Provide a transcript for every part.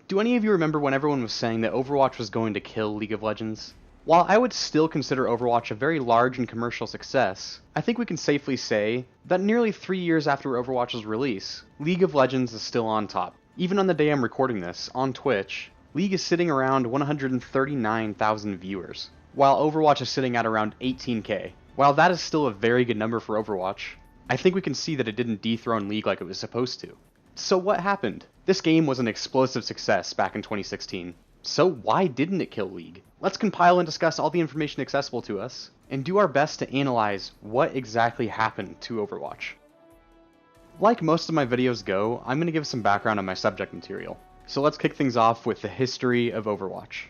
Do any of you remember when everyone was saying that Overwatch was going to kill League of Legends? While I would still consider Overwatch a very large and commercial success, I think we can safely say that nearly 3 years after Overwatch's release, League of Legends is still on top. Even on the day I'm recording this, on Twitch, League is sitting around 139,000 viewers, while Overwatch is sitting at around 18k. While that is still a very good number for Overwatch, I think we can see that it didn't dethrone League like it was supposed to. So what happened? This game was an explosive success back in 2016. So why didn't it kill League? Let's compile and discuss all the information accessible to us, and do our best to analyze what exactly happened to Overwatch. Like most of my videos go, I'm going to give some background on my subject material. So let's kick things off with the history of Overwatch.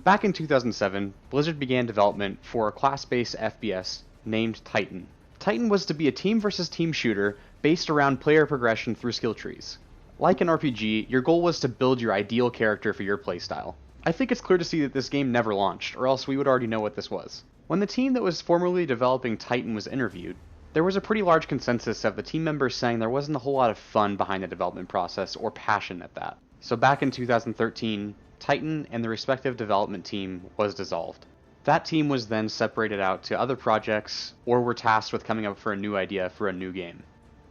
Back in 2007, Blizzard began development for a class-based FPS named Titan. Titan was to be a team versus team shooter based around player progression through skill trees. Like an RPG, your goal was to build your ideal character for your playstyle. I think it's clear to see that this game never launched, or else we would already know what this was. When the team that was formerly developing Titan was interviewed, there was a pretty large consensus of the team members saying there wasn't a whole lot of fun behind the development process or passion at that. So back in 2013, Titan and the respective development team was dissolved. That team was then separated out to other projects or were tasked with coming up for a new idea for a new game.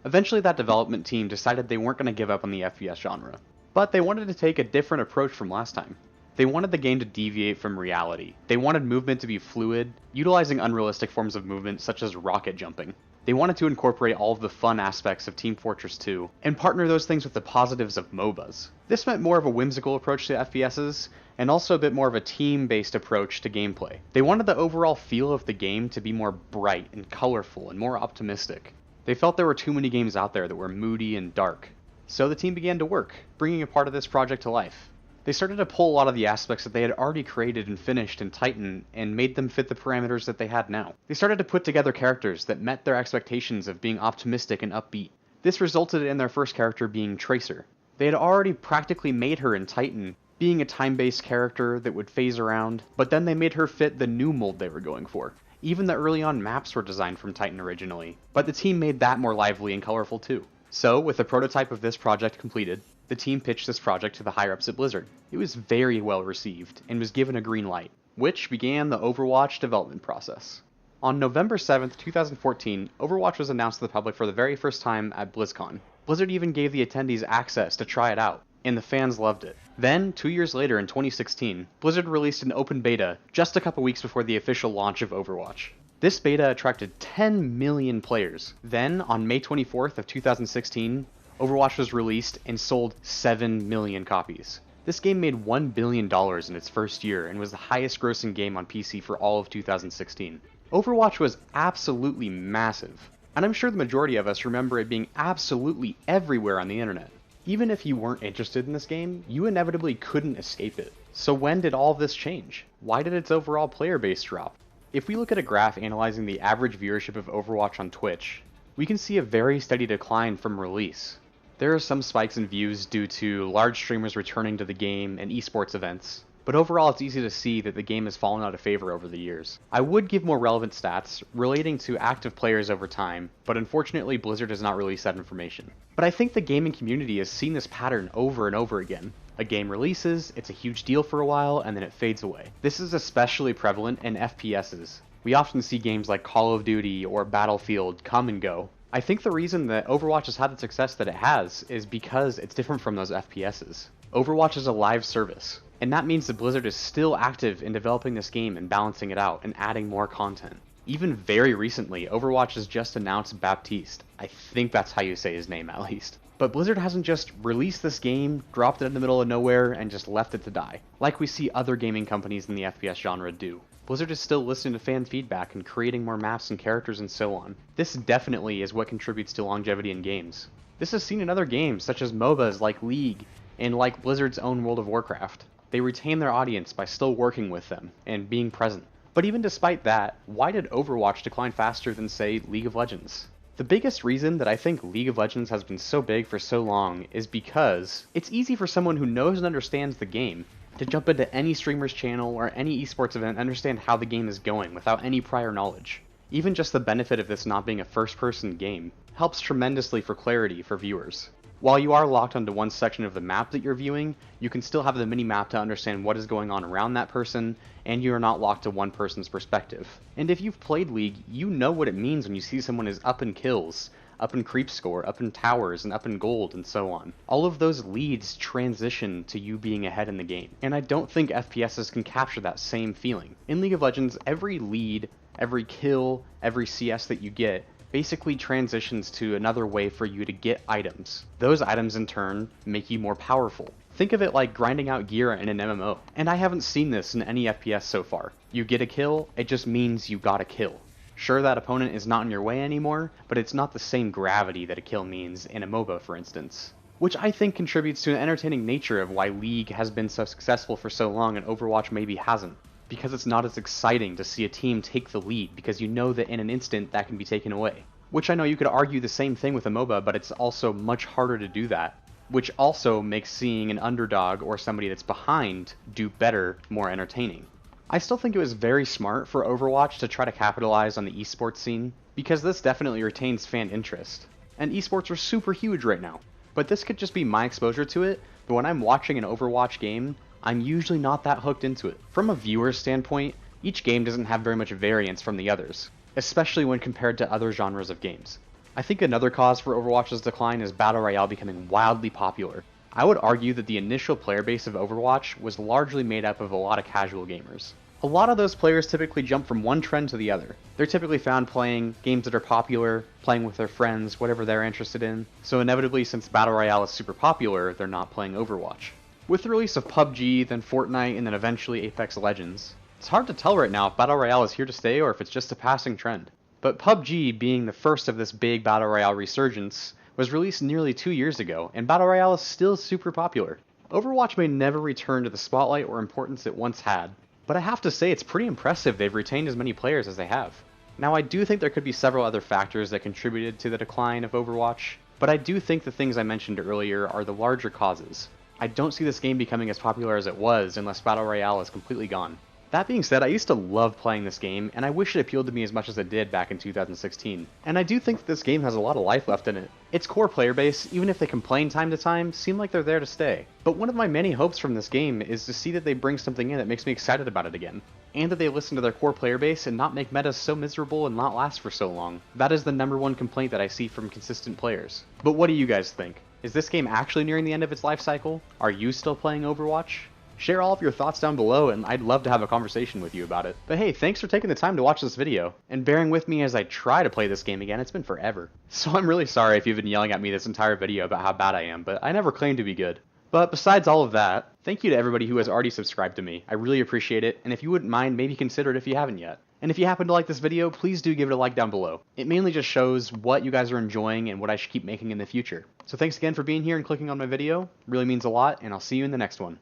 Eventually that development team decided they weren't going to give up on the FPS genre, but they wanted to take a different approach from last time. They wanted the game to deviate from reality. They wanted movement to be fluid, utilizing unrealistic forms of movement such as rocket jumping. They wanted to incorporate all of the fun aspects of Team Fortress 2, and partner those things with the positives of MOBAs. This meant more of a whimsical approach to FPSs, and also a bit more of a team-based approach to gameplay. They wanted the overall feel of the game to be more bright and colorful and more optimistic. They felt there were too many games out there that were moody and dark. So the team began to work, bringing a part of this project to life. They started to pull a lot of the aspects that they had already created and finished in Titan and made them fit the parameters that they had now. They started to put together characters that met their expectations of being optimistic and upbeat. This resulted in their first character being Tracer. They had already practically made her in Titan, being a time-based character that would phase around, but then they made her fit the new mold they were going for. Even the early on maps were designed from Titan originally, but the team made that more lively and colorful too. So, with the prototype of this project completed, the team pitched this project to the higher-ups at Blizzard. It was very well received, and was given a green light, which began the Overwatch development process. On November 7th, 2014, Overwatch was announced to the public for the very first time at BlizzCon. Blizzard even gave the attendees access to try it out, and the fans loved it. Then, 2 years later in 2016, Blizzard released an open beta just a couple weeks before the official launch of Overwatch. This beta attracted 10 million players. Then, on May 24th of 2016, Overwatch was released and sold 7 million copies. This game made $1 billion in its first year and was the highest grossing game on PC for all of 2016. Overwatch was absolutely massive, and I'm sure the majority of us remember it being absolutely everywhere on the internet. Even if you weren't interested in this game, you inevitably couldn't escape it. So when did all of this change? Why did its overall player base drop? If we look at a graph analyzing the average viewership of Overwatch on Twitch, we can see a very steady decline from release. There are some spikes in views due to large streamers returning to the game and esports events, but overall it's easy to see that the game has fallen out of favor over the years. I would give more relevant stats relating to active players over time, but unfortunately Blizzard does not release that information. But I think the gaming community has seen this pattern over and over again. A game releases, it's a huge deal for a while, and then it fades away. This is especially prevalent in FPSs. We often see games like Call of Duty or Battlefield come and go. I think the reason that Overwatch has had the success that it has is because it's different from those FPSs. Overwatch is a live service, and that means that Blizzard is still active in developing this game and balancing it out and adding more content. Even very recently, Overwatch has just announced Baptiste. I think that's how you say his name at least. But Blizzard hasn't just released this game, dropped it in the middle of nowhere, and just left it to die, like we see other gaming companies in the FPS genre do. Blizzard is still listening to fan feedback and creating more maps and characters and so on. This definitely is what contributes to longevity in games. This is seen in other games, such as MOBAs like League, and like Blizzard's own World of Warcraft. They retain their audience by still working with them, and being present. But even despite that, why did Overwatch decline faster than, say, League of Legends? The biggest reason that I think League of Legends has been so big for so long is because it's easy for someone who knows and understands the game to jump into any streamer's channel or any esports event and understand how the game is going without any prior knowledge. Even just the benefit of this not being a first-person game helps tremendously for clarity for viewers. While you are locked onto one section of the map that you're viewing, you can still have the mini-map to understand what is going on around that person, and you are not locked to one person's perspective. And if you've played League, you know what it means when you see someone is up in kills, up in creep score, up in towers, and up in gold, and so on. All of those leads transition to you being ahead in the game, and I don't think FPSs can capture that same feeling. In League of Legends, every lead, every kill, every CS that you get basically transitions to another way for you to get items. Those items in turn make you more powerful. Think of it like grinding out gear in an MMO. And I haven't seen this in any FPS so far. You get a kill, it just means you got a kill. Sure, that opponent is not in your way anymore, but it's not the same gravity that a kill means in a MOBA, for instance. Which I think contributes to an entertaining nature of why League has been so successful for so long and Overwatch maybe hasn't. Because it's not as exciting to see a team take the lead, because you know that in an instant that can be taken away. Which I know you could argue the same thing with a MOBA, but it's also much harder to do that. Which also makes seeing an underdog or somebody that's behind do better more entertaining. I still think it was very smart for Overwatch to try to capitalize on the esports scene, because this definitely retains fan interest. And esports are super huge right now. But this could just be my exposure to it, but when I'm watching an Overwatch game, I'm usually not that hooked into it. From a viewer's standpoint, each game doesn't have very much variance from the others, especially when compared to other genres of games. I think another cause for Overwatch's decline is Battle Royale becoming wildly popular. I would argue that the initial player base of Overwatch was largely made up of a lot of casual gamers. A lot of those players typically jump from one trend to the other. They're typically found playing games that are popular, playing with their friends, whatever they're interested in. So inevitably, since Battle Royale is super popular, they're not playing Overwatch. With the release of PUBG, then Fortnite, and then eventually Apex Legends, it's hard to tell right now if Battle Royale is here to stay or if it's just a passing trend. But PUBG, being the first of this big Battle Royale resurgence, was released nearly 2 years ago, and Battle Royale is still super popular. Overwatch may never return to the spotlight or importance it once had, but I have to say it's pretty impressive they've retained as many players as they have. Now I do think there could be several other factors that contributed to the decline of Overwatch, but I do think the things I mentioned earlier are the larger causes. I don't see this game becoming as popular as it was unless Battle Royale is completely gone. That being said, I used to love playing this game, and I wish it appealed to me as much as it did back in 2016. And I do think that this game has a lot of life left in it. Its core player base, even if they complain time to time, seem like they're there to stay. But one of my many hopes from this game is to see that they bring something in that makes me excited about it again. And that they listen to their core player base and not make metas so miserable and not last for so long. That is the #1 complaint that I see from consistent players. But what do you guys think? Is this game actually nearing the end of its life cycle? Are you still playing Overwatch? Share all of your thoughts down below, and I'd love to have a conversation with you about it. But hey, thanks for taking the time to watch this video, and bearing with me as I try to play this game again. It's been forever. So I'm really sorry if you've been yelling at me this entire video about how bad I am, but I never claimed to be good. But besides all of that, thank you to everybody who has already subscribed to me. I really appreciate it, and if you wouldn't mind, maybe consider it if you haven't yet. And if you happen to like this video, please do give it a like down below. It mainly just shows what you guys are enjoying and what I should keep making in the future. So thanks again for being here and clicking on my video. It really means a lot, and I'll see you in the next one.